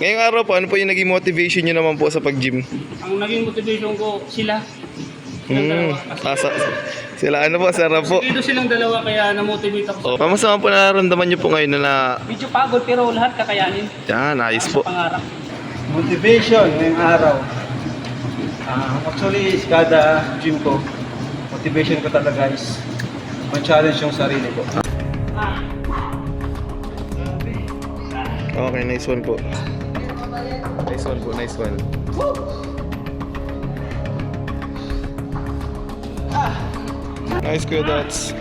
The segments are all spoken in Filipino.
Ngayong araw po, ano po yung naging motivation nyo naman po sa pag-gym? Ang naging motivation ko, sila. Silang dalawa. Sila ano po, sarap po. Dito silang dalawa kaya na-motivate ako. Kamusta naman po nararamdaman nyo po ngayon na Medyo pagod pero lahat kakayanin. yan, ayos po. Pangarap. Motivation ngayong araw. Actually, kada gym ko, motivation ko talaga is ma-challenge yung sarili ko. Okay, nice one po. Nice one po, nice one. Nice, Kuya Dots.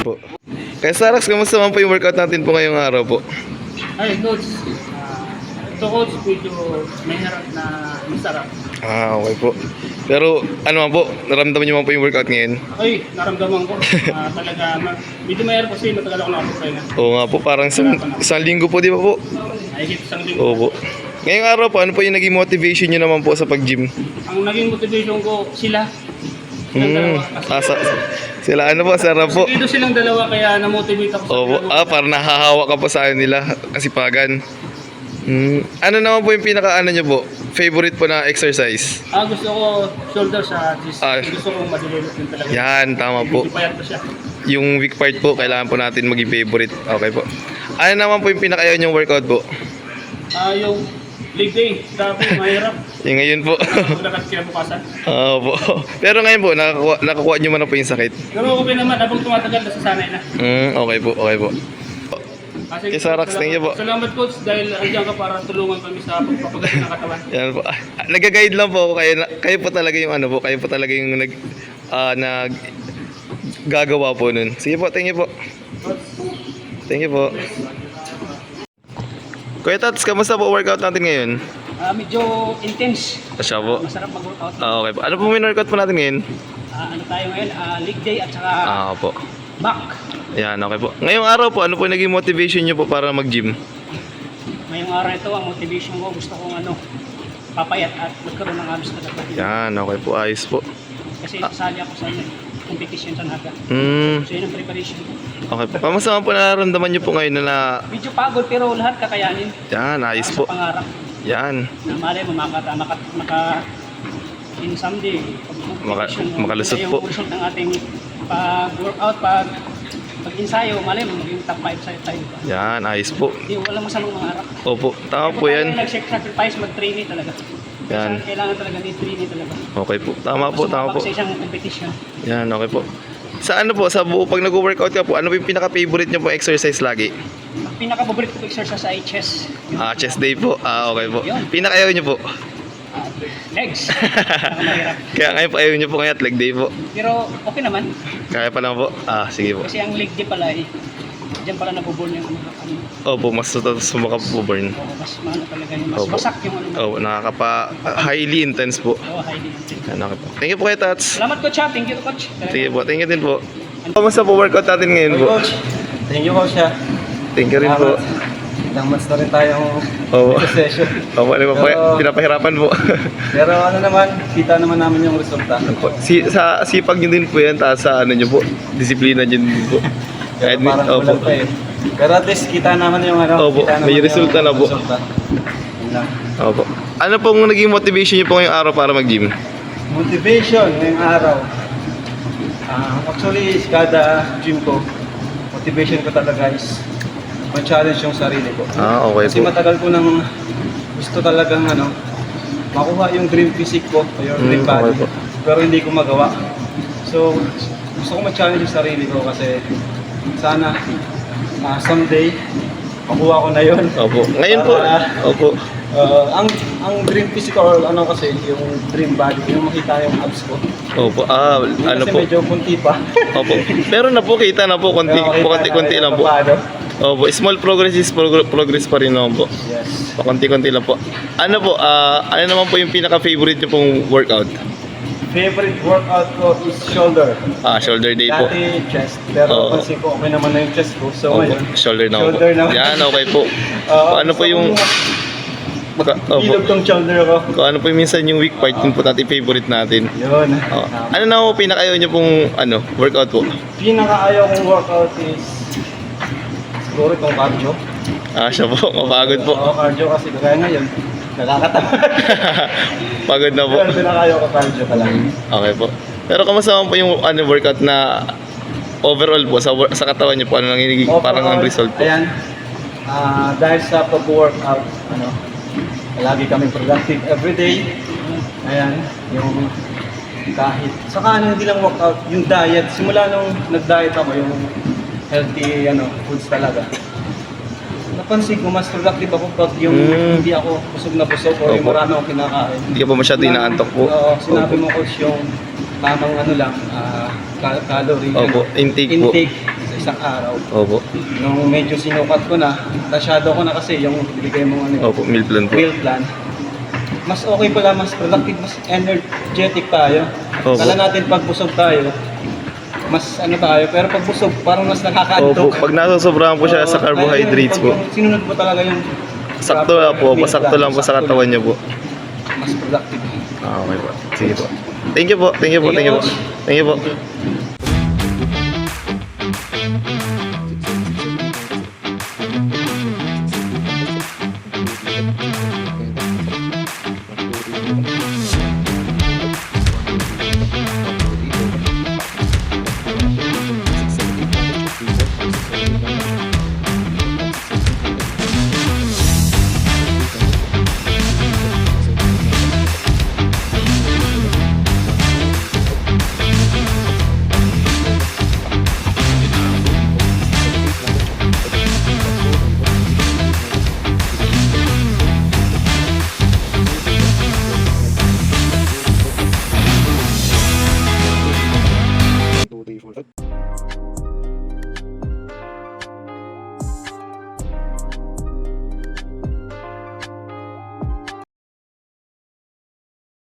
po. Kaya Sarax, kamusta naman po yung workout natin po ngayong araw po? Ay, coach. Ito, coach, medyo mahirap na masarap. Okay po. Pero ano man po, naramdaman niyo man po yung workout ngayon? Ay, naramdaman ko. Talaga, medyo mahirap kasi matagal ako nakapagpahinga. Oo nga po, parang isang linggo po, di ba po? Ay, hit isang linggo. Oo po. Ngayong araw po, ano po yung naging motivation niyo naman po sa pag-gym? Ang naging motivation ko, sila. Silang dalawa. Sila ano po, sarap po. Dito silang dalawa, kaya na-motivate ako sa Opo, ginagawa. para nahahawa ka po sa nila, kasipagan. Ano naman po yung pinaka-ano niyo po? Favorite po na exercise? Gusto ko shoulder sa chest. Gusto ko madililot din talaga. Yan, tama po. Medyo payat pa siya. Yung weak part po, kailangan po natin maging favorite. Okay po. Ano naman po yung pinaka-ayaw niyong workout po? Yung leg day, grabe, mahirap. Yung ngayon po. Maglakad kinabukasan. Oo po. Pero ngayon po, nakakuha niyo man na po yung sakit. Pero okay naman, habang tumatagal, nasasanay na. Okay po, okay po. Kasi, Yes, Sarax, thank you po. Salamat coach dahil andiyan ka para tulungan kami sa pagpapagat ng katawan. Yan po. Nag-guide lang po ako, kayo po talaga yung ano po, kayo po talaga yung nag gagawa po nun. Sige po, thank you po. Thank you po. Kuya Tats, kamusta po workout natin ngayon? Medyo intense. Siya po. Masarap mag-workout. Okay po. Ano po yung workout po natin ngayon? Ano tayo ngayon? Leg day at saka Po. back. Yan, okay po. Ngayong araw po, ano po naging motivation niyo po para mag-gym? Ngayong araw ito, ang motivation ko, gusto kong papayat at magkaroon ng abs na dapat. Yan, okay po. Ayos po. Kasi sasali ako sa competition sa Naga. So yun ang preparation ko. Okay po. Kamusta naman po nararamdaman niyo po ngayon na Medyo pagod pero lahat kakayanin. yan, ayos po. Sa pangarap. Yan. Na malay mo, in someday, Makalusot po. Yung result ng ating pag-workout, pag-ensayo, malay mo, maging top 5 sa tayo. Yan, ayos po. Hindi, walang masamang mangarap. Opo, tama po yan. Nag-sacrifice, mag-training talaga. Yan. Kailangan talaga ni training talaga. Okay po. Tama po, tama po. Sa isang competition. Yan, okay po. Sa ano po, sa buo, pag nag-workout ka po, ano po yung pinaka-favorite niyo po exercise lagi? Ang pinaka-favorite ko exercise ay chest. Chest day po. Okay po. Pinaka-ayaw niyo po? Legs. Pinakamahirap. Kaya ngayon po ayaw niyo po ngayon at leg day po. Pero okay naman. Kaya pa lang po. Sige po. Kasi ang leg day pala diyan pala nabuburn yung Opo, mas sumakap-burn. mas mahal talaga yung mas basak yung highly intense po. highly intense. Okay po. Thank you po kay Tats. Salamat coach ha. Thank you coach. Sige po, thank you din po. Kamusta po workout natin ngayon po? Coach, thank you coach ha. Thank you rin po. Ilang months na rin tayong session. Opo, ano po, pinapahirapan po. Pero ano naman, kita naman namin yung resulta. Sa sipag nyo din po yan, taas sa ano nyo po, disiplina nyo din po. Pero parang kulang pa eh. Pero at least kita naman yung Opo, kita naman may resulta na po. Yun lang. Opo. Ano pong naging motivation nyo po ngayong araw para mag-gym? Motivation ngayong araw. Actually, kada gym ko, motivation ko talaga is ma-challenge yung sarili ko. Okay Kasi po. matagal ko nang gusto talagang makuha yung dream physique ko, o yung dream body. Okay po. Pero hindi ko magawa. So, gusto ko ma-challenge yung sarili ko kasi sana someday makuha ko na yun. Opo. Ngayon po. Opo. Ang dream physique or kasi yung dream body, yung makita yung abs ko. Opo. Ano Kasi po? medyo kunti pa. Opo. Pero na po, kita na po, konti-konti lang po. Opo, small progress is progress pa rin naman po. Yes. Pakunti-kunti lang po. Ano po, ano naman po yung pinaka-favorite nyo pong workout? Favorite workout ko is shoulder. Shoulder day po. Dati chest, pero pansin ko okay naman na yung chest ko. So Opo, ngayon, shoulder na po. shoulder naman. Yan, okay po. Ano po yung... Opo. ilog tong shoulder ko. Kung ano po yung minsan yung weak part, yung po natin favorite natin. Yun. Ano na po pinakayaw nyo pong workout po? Pinakaayaw kong workout is siguro itong cardio. Siya po, mapagod po. Oo, cardio kasi kaya ngayon, nakakatamad. Pagod na po. Pero pinakaayaw ko cardio pala. Okay po. Pero kamusta naman po yung workout na overall po sa katawan niyo po, ano nangyayari, parang ang result po? Ayan. Dahil sa pag-workout, lagi kami productive everyday. Ayan, yung kahit saka hindi lang workout, yung diet. Simula nung nag-diet ako, yung healthy foods talaga. Napansin ko mas productive ako pag yung hindi ako busog na busog o yung Opo. marami akong kinakain. Hindi ka po masyado inaantok po? Oo, sinabi mo coach yung tamang calorie. Opo, intake po. isang araw. Opo. Nung medyo sinukat ko na, nasyado ko na kasi yung bigay mo ano, Opo, meal plan po. meal plan. Mas okay pala, mas productive, mas energetic tayo. Opo. Kala natin pag busog tayo, mas ano tayo, pero pag busog, parang mas Opo, nakakaantok. pag nasosobrahan po siya sa Oo, carbohydrates kaya po. yun, pag yung sinunod mo talaga yung Sakto lang po, meal pasakto plan, lang po sa sakto katawan lang. niyo po. Mas productive. Ah, okay po. Sige po. Thank you po, thank you po, thank you po. Thank you po.